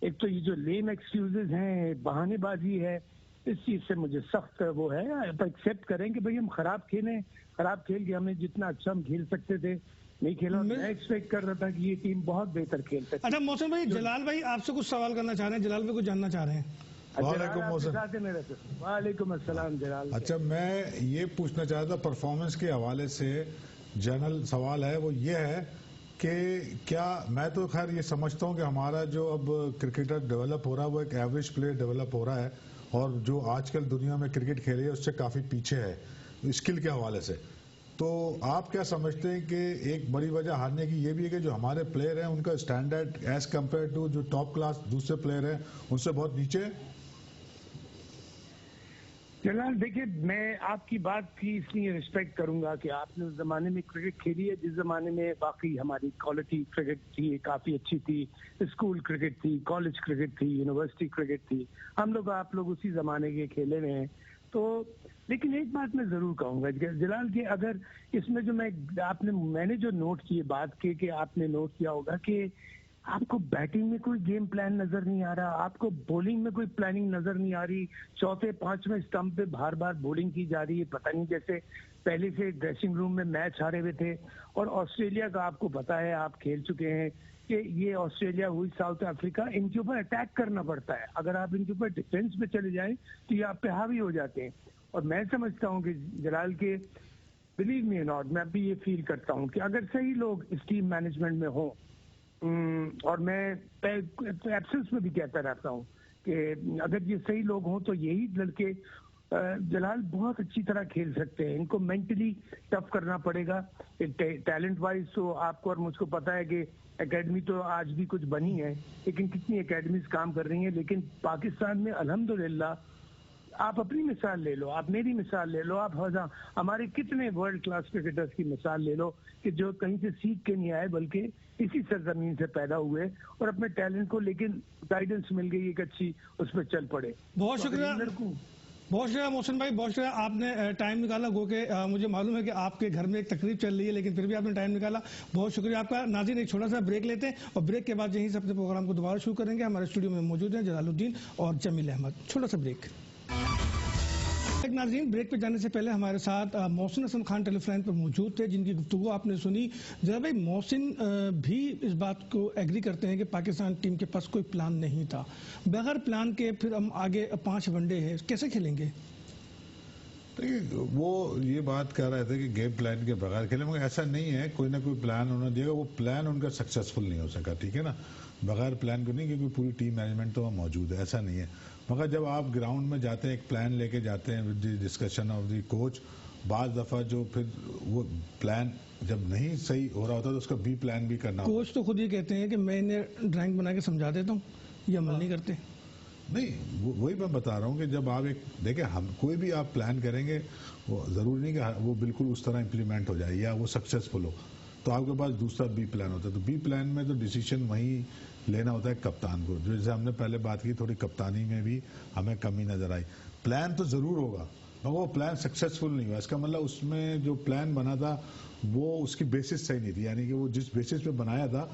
एक तो ये जो लेम एक्सक्यूजेज हैं, बहानेबाजी है, इस चीज से मुझे सख्त वो है। आप एक्सेप्ट करें कि भाई हम खराब खेलें, खराब खेल के हमने जितना अच्छा हम खेल सकते थे नहीं खेला। मैं एक्सपेक्ट कर रहा था कि ये टीम बहुत बेहतर खेल सकती। अच्छा मोहसिन भाई, जलाल भाई आपसे कुछ सवाल करना चाह रहे हैं, जलाल भाई कुछ जानना चाह रहे हैं। वालेकुम अस्सलाम जलाल। अच्छा, मैं ये पूछना चाह रहा था परफॉर्मेंस के हवाले से, जनरल सवाल है वो ये है कि क्या, मैं तो खैर ये समझता हूँ कि हमारा जो अब क्रिकेटर डेवलप हो रहा है वो एक एवरेज प्लेयर डेवलप हो रहा है, और जो आजकल दुनिया में क्रिकेट खेल रही है उससे काफ़ी पीछे है स्किल के हवाले से। तो आप क्या समझते हैं कि एक बड़ी वजह हारने की ये भी है कि जो हमारे प्लेयर हैं उनका स्टैंडर्ड एज कम्पेयर टू जो टॉप क्लास दूसरे प्लेयर हैं उनसे बहुत नीचे है? जलाल देखिए, मैं आपकी बात की इसलिए रिस्पेक्ट करूंगा कि आपने उस जमाने में क्रिकेट खेली है जिस जमाने में बाकी हमारी क्वालिटी क्रिकेट थी, काफी अच्छी थी। स्कूल क्रिकेट थी, कॉलेज क्रिकेट थी, यूनिवर्सिटी क्रिकेट थी, हम लोग आप लोग उसी जमाने के खेले हुए हैं। तो लेकिन एक बात मैं जरूर कहूंगा जलाल कि अगर इसमें जो मैंने जो नोट किए बात की कि आपने नोट किया होगा कि आपको बैटिंग में कोई गेम प्लान नजर नहीं आ रहा, आपको बॉलिंग में कोई प्लानिंग नजर नहीं आ रही, चौथे पांचवें स्टंप पे बार बार बॉलिंग की जा रही है, पता नहीं जैसे पहले से ड्रेसिंग रूम में मैच हारे हुए थे। और ऑस्ट्रेलिया का आपको पता है, आप खेल चुके हैं कि ये ऑस्ट्रेलिया हुई, साउथ अफ्रीका, इनके ऊपर अटैक करना पड़ता है। अगर आप इनके ऊपर डिफेंस में चले जाएं तो ये आप पे हावी हो जाते हैं। और मैं समझता हूँ कि जलाल के, बिलीव मी नॉट, मैं भी ये फील करता हूँ कि अगर सही लोग इस टीम मैनेजमेंट में हों, और मैं एब्सेंस में भी कहता रहता हूँ कि अगर ये सही लोग हों तो यही लड़के जलाल बहुत अच्छी तरह खेल सकते हैं। इनको मेंटली टफ करना पड़ेगा। टैलेंट वाइज तो आपको और मुझको पता है कि एकेडमी तो आज भी कुछ बनी है, लेकिन कितनी एकेडमीज काम कर रही हैं। लेकिन पाकिस्तान में अल्हम्दुलिल्लाह, आप अपनी मिसाल ले लो, आप मेरी मिसाल ले लो, आप हमारे कितने वर्ल्ड क्लास क्रिकेटर्स की मिसाल ले लो कि जो कहीं से सीख के नहीं आए बल्कि इसी सरजमीन से पैदा हुए और अपने टैलेंट को लेकिन गाइडेंस मिल गई एक अच्छी, उस पर चल पड़े। बहुत शुक्रिया, बहुत शुक्रिया मोहसिन भाई, बहुत शुक्रिया, आपने टाइम निकाला। गो के मुझे मालूम है कि आपके घर में एक तकरीब चल रही है, लेकिन फिर भी आपने टाइम निकाला, बहुत शुक्रिया आपका। नाज़रीन, एक छोटा सा ब्रेक लेते हैं और ब्रेक के बाद यहीं से अपने प्रोग्राम को दोबारा शुरू करेंगे। हमारे स्टूडियो में मौजूद हैं जलालुद्दीन और जमील अहमद। छोटा सा ब्रेक। नाज़रीन, ब्रेक पे जाने से पहले हमारे साथ मोहसिन हसन खान टेलीफोन पर मौजूद थे, जिनकी गुफ्तगू आपने सुनी। जरा भाई, मोहसिन भी इस बात को एग्री करते हैं कि पाकिस्तान टीम के पास कोई प्लान नहीं था। बगैर प्लान के फिर हम आगे 5 वनडे है, कैसे खेलेंगे? वो ये बात कह रहे थे कि गेम प्लान के बगैर खेले, मगर ऐसा नहीं है। कोई ना कोई प्लान उन्होंने दिया, वो प्लान उनका सक्सेसफुल नहीं हो सका, ठीक है ना। बगैर प्लान को नहीं, क्योंकि पूरी टीम मैनेजमेंट तो वहाँ मौजूद है, ऐसा नहीं है। मगर जब आप ग्राउंड में जाते हैं, एक प्लान लेके जाते हैं with the discussion of the coach, बाज़ दफ़ा जो फिर वो प्लान जब नहीं सही हो रहा होता तो उसका बी प्लान भी करना। कोच तो खुद ही कहते हैं कि मैं इन्हें ड्राइंग बना के समझा देता हूँ, ये अमल नहीं करते। नहीं, वही मैं बता रहा हूँ कि जब आप एक देखें, हम कोई भी आप प्लान करेंगे, वो ज़रूरी नहीं कि वो बिल्कुल उस तरह इम्प्लीमेंट हो जाए या वो सक्सेसफुल हो, तो आपके पास दूसरा बी प्लान होता है। तो बी प्लान में तो डिसीजन वही लेना होता है कप्तान को। जैसे हमने पहले बात की, थोड़ी कप्तानी में भी हमें कमी नजर आई। प्लान तो ज़रूर होगा, मगर वो प्लान सक्सेसफुल नहीं हुआ। इसका मतलब उसमें जो प्लान बना था वो उसकी बेसिस सही नहीं थी, यानी कि वो जिस बेसिस पे बनाया था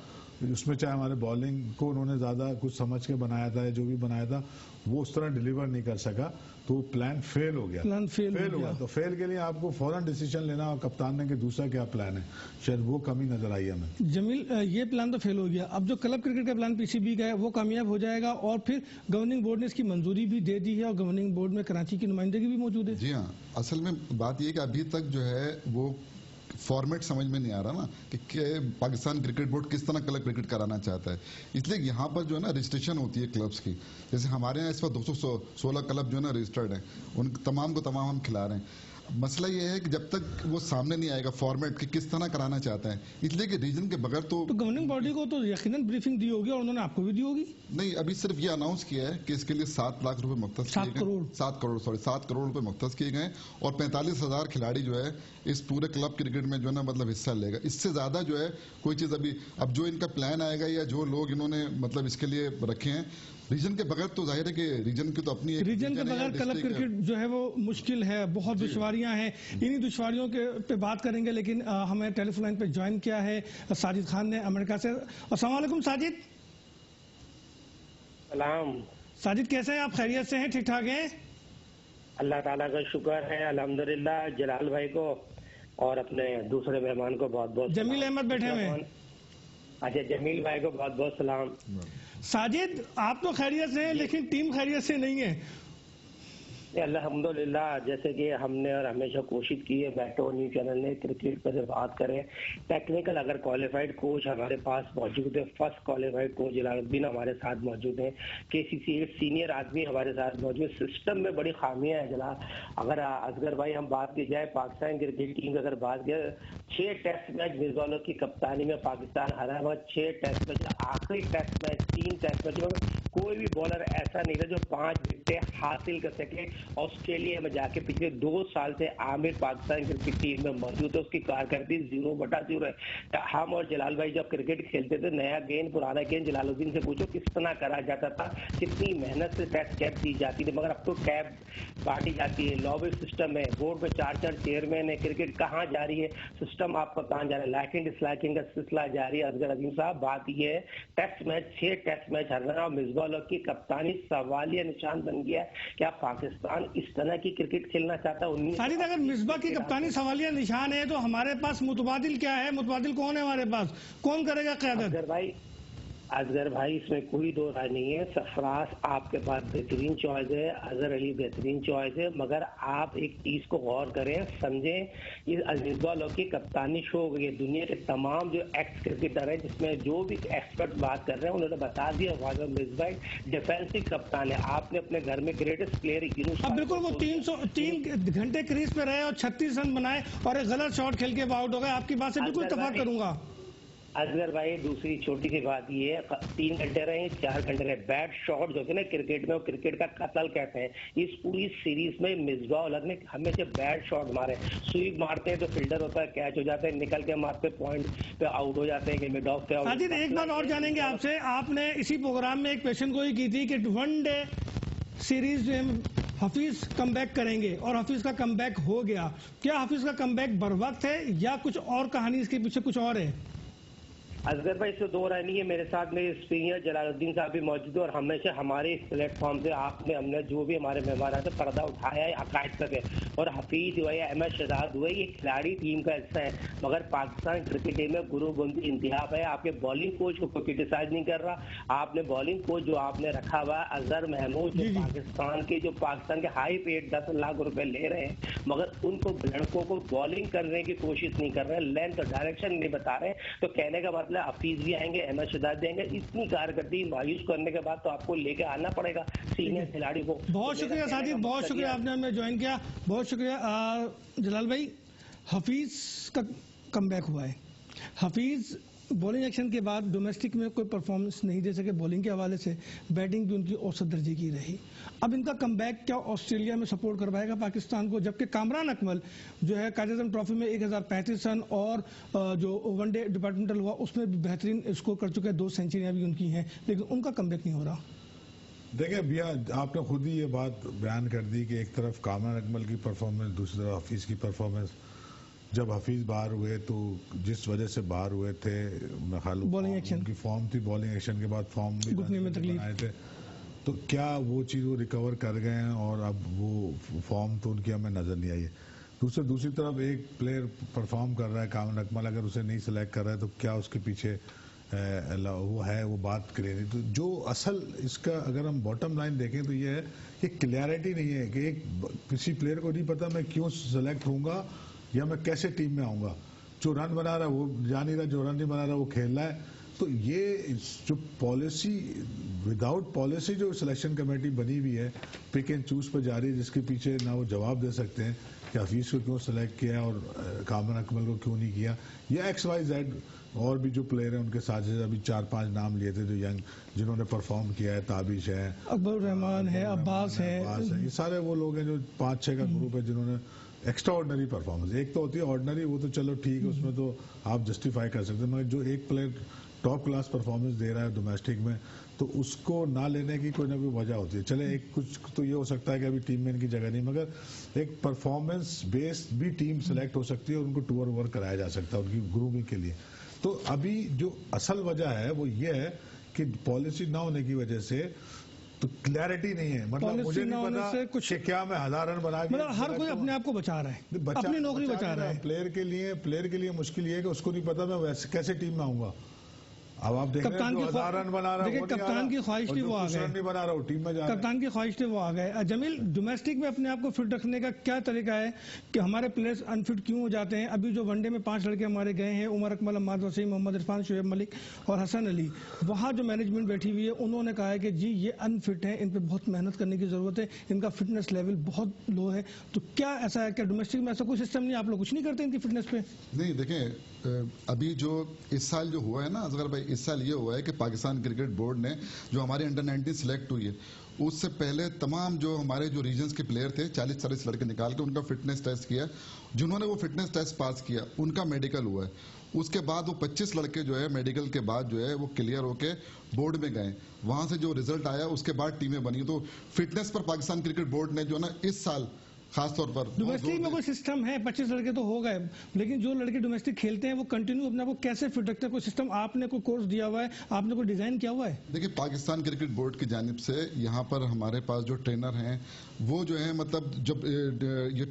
उसमें चाहे हमारे बॉलिंग को उन्होंने ज़्यादा कुछ समझ के बनाया था या जो भी बनाया था वो उस तरह डिलीवर नहीं कर सका, तो प्लान फेल हो गया। प्लान फेल हो हुआ गया। तो फेल के लिए आपको फौरन डिसीजन लेना और कप्तान ने कि दूसरा क्या प्लान है, शायद वो कमी नजर आई हमें। जमील, ये प्लान तो फेल हो गया, अब जो क्लब क्रिकेट का प्लान पीसीबी का है वो कामयाब हो जाएगा और फिर गवर्निंग बोर्ड ने इसकी मंजूरी भी दे दी है और गवर्निंग बोर्ड में कराची की नुमाइंदगी भी मौजूद है। जी हाँ, असल में बात यह है कि अभी तक जो है वो फॉर्मेट समझ में नहीं आ रहा ना कि पाकिस्तान क्रिकेट बोर्ड किस तरह क्लब क्रिकेट कराना चाहता है। इसलिए यहाँ पर जो है ना रजिस्ट्रेशन होती है क्लब्स की, जैसे हमारे यहाँ इस वक्त 216 क्लब जो है ना रजिस्टर्ड हैं, उन तमाम को तमाम हम खिला रहे हैं। मसला ये है कि जब तक वो सामने नहीं आएगा फॉर्मेट कि किस तरह कराना चाहता है, इसलिए कि रीजन के बगैर तो गवर्निंग बॉडी को तो यकीनन ब्रीफिंग दी होगी और उन्होंने आपको भी दी होगी। नहीं, अभी सिर्फ ये अनाउंस किया है कि इसके लिए 7 लाख रुपए मुख्तस किए गए, 7 करोड़ रुपए मुख्तस किए गए और 45,000 खिलाड़ी जो है इस पूरे क्लब क्रिकेट में जो है ना मतलब हिस्सा लेगा। इससे ज्यादा जो है कोई चीज अभी, अब जो इनका प्लान आएगा या जो लोग इन्होंने मतलब इसके लिए रखे हैं रीजन के बगैर, तो जाहिर है कि रीजन की तो अपनी एक रीजन के बगैर क्लब क्रिकेट जो है वो मुश्किल है, बहुत दुश्वारियां हैं। इन्हीं दुश्वारियों के पे बात करेंगे, लेकिन हमें टेलीफोन लाइन पे ज्वाइन किया है साजिद खान ने अमेरिका से। अस्सलाम वालेकुम साजिद। सलाम। साजिद कैसे हैं आप, खैरियत से हैं, ठीक ठाक हैं? अल्लाह ताला का शुक्र है अल्हम्दुलिल्लाह। जलाल भाई को और अपने दूसरे मेहमान को बहुत बहुत जमील अहमद बैठे हुए हैं। अच्छा, जमील भाई को बहुत बहुत सलाम। साजिद, आप तो खैरियत से हैं लेकिन टीम खैरियत से नहीं है। अल्हम्दुलिल्लाह, जैसे कि हमने और हमेशा कोशिश की है बैटो न्यूज चैनल ने क्रिकेट पर से बात करें, टेक्निकल अगर क्वालिफाइड कोच हमारे पास मौजूद है, फर्स्ट क्वालिफाइड कोच जलालुद्दीन हमारे साथ मौजूद है, केसीसी सीनियर आदमी हमारे साथ मौजूद है। सिस्टम में बड़ी खामियां हैं जला। अगर असगर भाई हम बात की जाए पाकिस्तान क्रिकेट टीम की, अगर बात करें 6 टेस्ट मैच मिर्जा की कप्तानी में पाकिस्तान हारा है, 6 टेस्ट मैच, आखिरी टेस्ट मैच 3 टेस्ट मैच में कोई भी बॉलर ऐसा नहीं था जो 5 विकेटें हासिल कर सके। ऑस्ट्रेलिया में जाके पिछले 2 साल से आमिर पाकिस्तान क्रिकेट टीम में मौजूद है, उसकी कारकर्दगी 0/0 है। हम और जलाल भाई जब क्रिकेट खेलते थे, नया गेंद पुराना गेंद जलालुद्दीन से पूछो किस तरह करा जाता था, कितनी मेहनत से टेस्ट कैप दी जाती थी, मगर अब तो कैप बांटी जाती है, लॉबी सिस्टम है, बोर्ड में 4-4 चेयरमैन है। क्रिकेट कहाँ जा रही है, सिस्टम आपका कहाँ जा रहा है, लाइकिंग डिसलाइकिंग का सिलसिला जारी है। असगर अजीम साहब, बात यह है टेस्ट मैच 6 टेस्ट मैच हारना और मिसबाह की कप्तानी सवालिया निशान बन गया। क्या पाकिस्तान इस तरह की क्रिकेट खेलना चाहता है? साजिद, अगर मिसबाह की कप्तानी सवालिया निशान है तो हमारे पास मुतबादिल क्या है, मुतबादिल कौन है हमारे पास, कौन करेगा क़यादत? असगर भाई इसमें कोई दो राय नहीं है। सरफराज आपके पास बेहतरीन चॉइस है, अजहर अली बेहतरीन चॉइस है, मगर आप एक चीज को गौर करें, समझें, ये मिसबाह की कप्तानी शो हो गई है। दुनिया के तमाम जो एक्स क्रिकेटर है, जिसमें जो भी एक्सपर्ट बात कर रहे हैं, उन्होंने बता दिया मिसबाह डिफेंसिव कप्तान है। आपने अपने घर में ग्रेटेस्ट प्लेयर अब बिल्कुल वो 303 घंटे क्रीज पे रहे और 36 रन बनाए और एक गलत शॉट खेल के आउट हो गए। आपकी बात से बिल्कुल इत्तेफाक करूंगा। असगर भाई, दूसरी छोटी सी बात ये है, 3 घंटे रहे, 4 घंटे रहे, बैड शॉट जो है ना क्रिकेट में, वो क्रिकेट का कत्ल कहते हैं। इस पूरी सीरीज में मिसबाह उल हक ने हमेशा बैड शॉट मारे। स्वीप मारते हैं तो फील्डर होता है, कैच हो जाता है, निकल के मारते पॉइंट पे आउट हो जाते हैं, मिड ऑफ पे आउट। साजिद, एक बात और जानेंगे आपसे, आपने इसी प्रोग्राम में एक पेशेंट गोई की थी कि 1 डे सीरीज में हफीज कमबैक करेंगे और हफीज का कमबैक हो गया। क्या हफीज का कमबैक बर वक्त है या कुछ और कहानी इसके पीछे कुछ और है? असगर भाई, इससे 2 राय नहीं है। मेरे साथ में सीनियर जलालुद्दीन साहब भी मौजूद है और हमेशा हमारे इस प्लेटफॉर्म से आपने हमने जो भी हमारे मेहमान आते पर्दा उठाया है अकायद तक है। और हफीज हुआ या अहमद शहजाद हुआ, ये खिलाड़ी टीम का हिस्सा है, मगर पाकिस्तान क्रिकेट टीम में गुरुबंदी इंतहाब है। आपके बॉलिंग कोच को क्रिटिसाइज नहीं कर रहा, आपने बॉलिंग कोच जो आपने रखा हुआ है अजहर महमूद, जो पाकिस्तान के हाई पेड 10 लाख रुपए ले रहे हैं, मगर उनको लड़कों को बॉलिंग करने की कोशिश नहीं कर रहे हैं, लेंथ और डायरेक्शन नहीं बता रहे। तो कहने का मतलब हफीज भी आएंगे, अहमद शहजाद भी आएंगे। इतनी कारकर्दगी मायूस करने के बाद तो आपको लेके आना पड़ेगा सीनियर खिलाड़ी को। बहुत शुक्रिया साजिद, बहुत शुक्रिया आपने हमें ज्वाइन किया, बहुत शुक्रिया। जलाल भाई, हफीज का कमबैक हुआ है। हफीज बॉलिंग एक्शन के बाद डोमेस्टिक में कोई परफॉर्मेंस नहीं दे सके, बॉलिंग के हवाले से बैटिंग भी उनकी औसत दर्जे की रही। अब इनका कमबैक क्या ऑस्ट्रेलिया में सपोर्ट करवाएगा पाकिस्तान को, जबकि कामरान अकमल जो है कायद आज़म ट्रॉफी में 1035 रन और जो वनडे डिपार्टमेंटल हुआ उसमें भी बेहतरीन स्कोर कर चुके हैं, 2 सेंचुरियां भी उनकी हैं, लेकिन उनका कमबैक नहीं हो रहा। देखिए भैया, आपने खुद ही ये बात बयान कर दी कि एक तरफ कामरान अकमल की परफॉर्मेंस, दूसरी तरफ हफीज की परफॉर्मेंस। जब हफीज बाहर हुए तो जिस वजह से बाहर हुए थे, बॉलिंग एक्शन उनकी फॉर्म थी, बॉलिंग एक्शन के बाद फॉर्म भी घुटने में तकलीफ आए थे, तो क्या वो चीज़ वो रिकवर कर गए हैं और अब वो फॉर्म तो उनकी हमें नज़र नहीं आई है। दूसरी तरफ एक प्लेयर परफॉर्म कर रहा है, कामन अकमल, अगर उसे नहीं सिलेक्ट कर रहा है तो क्या उसके पीछे वो बात करें नहीं। तो जो असल इसका अगर हम बॉटम लाइन देखें तो ये है कि क्लियरिटी नहीं है कि किसी प्लेयर को नहीं पता मैं क्यों सिलेक्ट होऊंगा या मैं कैसे टीम में आऊंगा। जो रन बना रहा है वो जा नहीं रहा, जो रन नहीं बना रहा वो खेल रहा है। तो ये जो पॉलिसी, विदाउट पॉलिसी जो सिलेक्शन कमेटी बनी हुई है, पिक एंड चूज पर जा रही है, जिसके पीछे ना वो जवाब दे सकते हैं कि हफीज को क्यों सिलेक्ट किया और कामन अकमल को क्यों नहीं किया, या XYZ और भी जो प्लेयर हैं उनके साथ, अभी 4-5 नाम लिए थे जो यंग जिन्होंने परफॉर्म किया है, ताबिश है, अकबर रहमान है, अब्बास है, ये सारे वो लोग हैं जो 5-6 का ग्रुप है जिन्होंने एक्स्ट्रा ऑर्डनरी परफॉर्मेंस। एक तो होती है ऑर्डनरी, वो तो चलो ठीक है, उसमें तो आप जस्टिफाई कर सकते हैं, मगर जो एक प्लेयर टॉप क्लास परफॉर्मेंस दे रहा है डोमेस्टिक में, तो उसको ना लेने की कोई ना कोई वजह होती है। चले एक कुछ तो ये हो सकता है कि अभी टीम में इनकी जगह नहीं, मगर एक परफॉर्मेंस बेस्ड भी टीम सेलेक्ट हो सकती है और उनको टूर ओवर कराया जा सकता है उनकी ग्रूमिंग के लिए। तो अभी जो असल वजह है वो ये है कि पॉलिसी ना होने की वजह से तो क्लैरिटी नहीं है। मतलब मुझे नहीं पता कुछ कि क्या मैं 1000 रन बना के, मतलब हर कोई अपने आप को बचा रहा है, अपनी नौकरी बचा रहा है। प्लेयर के लिए मुश्किल ये है कि उसको नहीं पता मैं वैसे कैसे टीम में आऊंगा। अब आप देख कप्तान की 1000 रन बना रहा है, कप्तान की ख्वाहिश थी वो आ गए, नहीं बना रहा टीम में जा रहा है, कप्तान की ख्वाहिश थी वो आ गए। जमील, डोमेस्टिक में अपने आप को फिट रखने का क्या तरीका है कि हमारे प्लेयर्स अनफिट क्यों हो जाते हैं? अभी जो वनडे में 5 लड़के हमारे गए हैं, उमर अकमल, अम्माद वसीम, मोहम्मद इरफान, शोएब मलिक और हसन अली, वहाँ जो मैनेजमेंट बैठी हुई है उन्होंने कहा है कि जी ये अनफिट है, इन पर बहुत मेहनत करने की जरूरत है, इनका फिटनेस लेवल बहुत लो है। तो क्या ऐसा है, क्या डोमेस्टिक में ऐसा कोई सिस्टम नहीं, आप लोग कुछ नहीं करते इनकी फिटनेस पे? नहीं, देखें अभी जो इस साल जो हुआ है ना असगर भाई, इस साल ये हुआ है कि पाकिस्तान क्रिकेट बोर्ड ने जो हमारे अंडर 19 सिलेक्ट हुई है, उससे पहले तमाम जो हमारे जो रीजन्स के प्लेयर थे 40-40 लड़के निकाल के उनका फिटनेस टेस्ट किया। जिन्होंने वो फिटनेस टेस्ट पास किया उनका मेडिकल हुआ है। उसके बाद वो 25 लड़के जो है मेडिकल के बाद जो है वो क्लियर होके बोर्ड में गए, वहां से जो रिजल्ट आया उसके बाद टीमें बनी। तो फिटनेस पर पाकिस्तान क्रिकेट बोर्ड ने जो है ना इस साल खासतौर पर डोमेस्टिक में कोई सिस्टम है? 25 लड़के तो हो गए, लेकिन जो लड़के डोमेस्टिक खेलते हैं वो कंटिन्यू अपने आप को कैसे फिट रखते हैं? कोई सिस्टम आपने कोई कोर्स दिया हुआ है, आपने कोई डिजाइन किया हुआ है? देखिए, पाकिस्तान क्रिकेट बोर्ड की जानिब से यहाँ पर हमारे पास जो ट्रेनर हैं वो जो है मतलब जब ये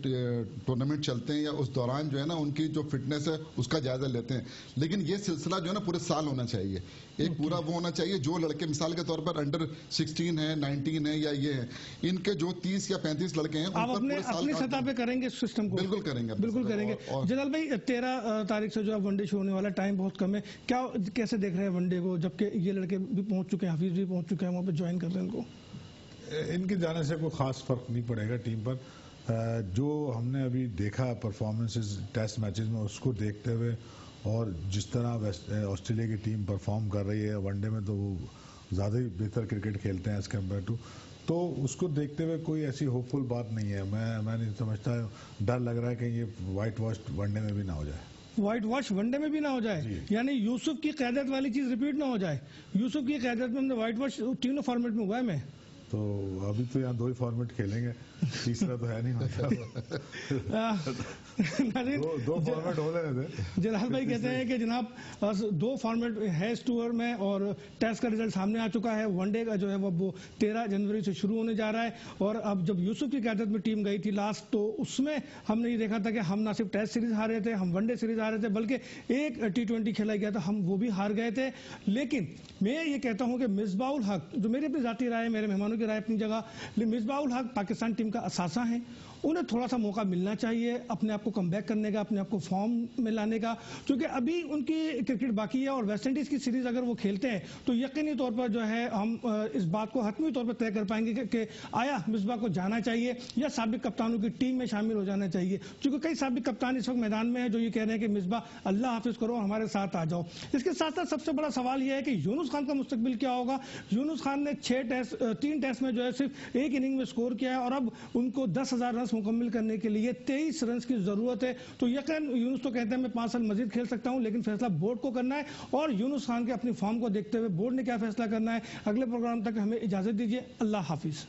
टूर्नामेंट चलते हैं या उस दौरान जो है ना उनकी जो फिटनेस है उसका जायजा लेते हैं। लेकिन ये सिलसिला जो है ना पूरे साल होना चाहिए, एक पूरा वो होना चाहिए। जो लड़के मिसाल के तौर पर अंडर 16 है, 19 है या ये है, इनके जो 30 या 35 लड़के हैं आप अपनी सतह पे करेंगे इस सिस्टम को? बिल्कुल करेंगे, बिल्कुल करेंगे। जलाल भाई, 13 तारीख से जो अब वनडे शुरू होने वाला, टाइम बहुत कम है, क्या कैसे देख रहे हैं वनडे को, जबकि ये लड़के भी पहुंच चुके हैं, हफीज भी पहुंच चुके हैं, वहां पे ज्वाइन कर रहे हैं इनको? इनके जाने से कोई खास फर्क नहीं पड़ेगा टीम पर। जो हमने अभी देखा परफॉर्मेंसेस टेस्ट मैचेस में, उसको देखते हुए और जिस तरह ऑस्ट्रेलिया की टीम परफॉर्म कर रही है वनडे में, तो वो ज़्यादा ही बेहतर क्रिकेट खेलते हैं एज कम्पेयर टू, तो उसको देखते हुए कोई ऐसी होपफुल बात नहीं है। मैं नहीं समझता, डर लग रहा है कि ये वाइट वॉश वनडे में भी ना हो जाए। व्हाइट वॉश वनडे में भी ना हो जाए, यानी यूसुफ की क़यादत वाली चीज रिपीट ना हो जाए। यूसुफ की क़यादत में हमने व्हाइट वॉश तीनों फॉर्मेट में हुआ है। मैं तो अभी तो यहाँ 2 ही फॉर्मेट खेलेंगे, तीसरा तो है नहीं हमारे दो फॉर्मेट हो रहे थे। जलाल भाई कहते हैं कि जनाब 2 फॉर्मेट है इस टूर में और टेस्ट का रिजल्ट सामने आ चुका है। वनडे का जो है वो 13 जनवरी से शुरू होने जा रहा है। और अब जब यूसुफ की क़यादत में टीम गई थी लास्ट, तो उसमें हमने ये देखा था कि हम ना सिर्फ टेस्ट सीरीज हारे थे, हम वनडे सीरीज हारे थे, बल्कि एक T20 खेला गया था, हम वो भी हार गए थे। लेकिन मैं ये कहता हूँ कि मिसबाउल हक, जो मेरी अपनी जाती राय है, मेरे मेहमानों की राय अपनी जगह, लेकिन मिसबाउल हक पाकिस्तान टीम का असासा है, उन्हें थोड़ा सा मौका मिलना चाहिए अपने आप को कमबैक करने का, अपने आप को फॉर्म में लाने का, क्योंकि अभी उनकी क्रिकेट बाकी है। और वेस्ट इंडीज की सीरीज अगर वो खेलते हैं तो यकीनी तौर पर जो है हम इस बात को हतमी तौर पर तय कर पाएंगे कि आया मिसबा को जाना चाहिए या साबिक कप्तानों की टीम में शामिल हो जाना चाहिए। क्योंकि कई साबिक कप्तान इस वक्त मैदान में है जो ये कह रहे हैं कि मिसबा अल्लाह हाफिज करो, हमारे साथ आ जाओ। इसके साथ साथ सबसे बड़ा सवाल यह है कि यूनुस खान का मुस्तकबिल क्या होगा। यूनुस खान ने 3 टेस्ट में जो है सिर्फ 1 इनिंग में स्कोर किया है और अब उनको 10,000 रन मुकम्मल करने के लिए 23 रन की जरूरत है। तो यकीन यूनुस तो कहते हैं मैं 5 साल मजीद खेल सकता हूं, लेकिन फैसला बोर्ड को करना है और यूनुस खान के अपनी फॉर्म को देखते हुए बोर्ड ने क्या फैसला करना है। अगले प्रोग्राम तक हमें इजाजत दीजिए। अल्लाह हाफिज।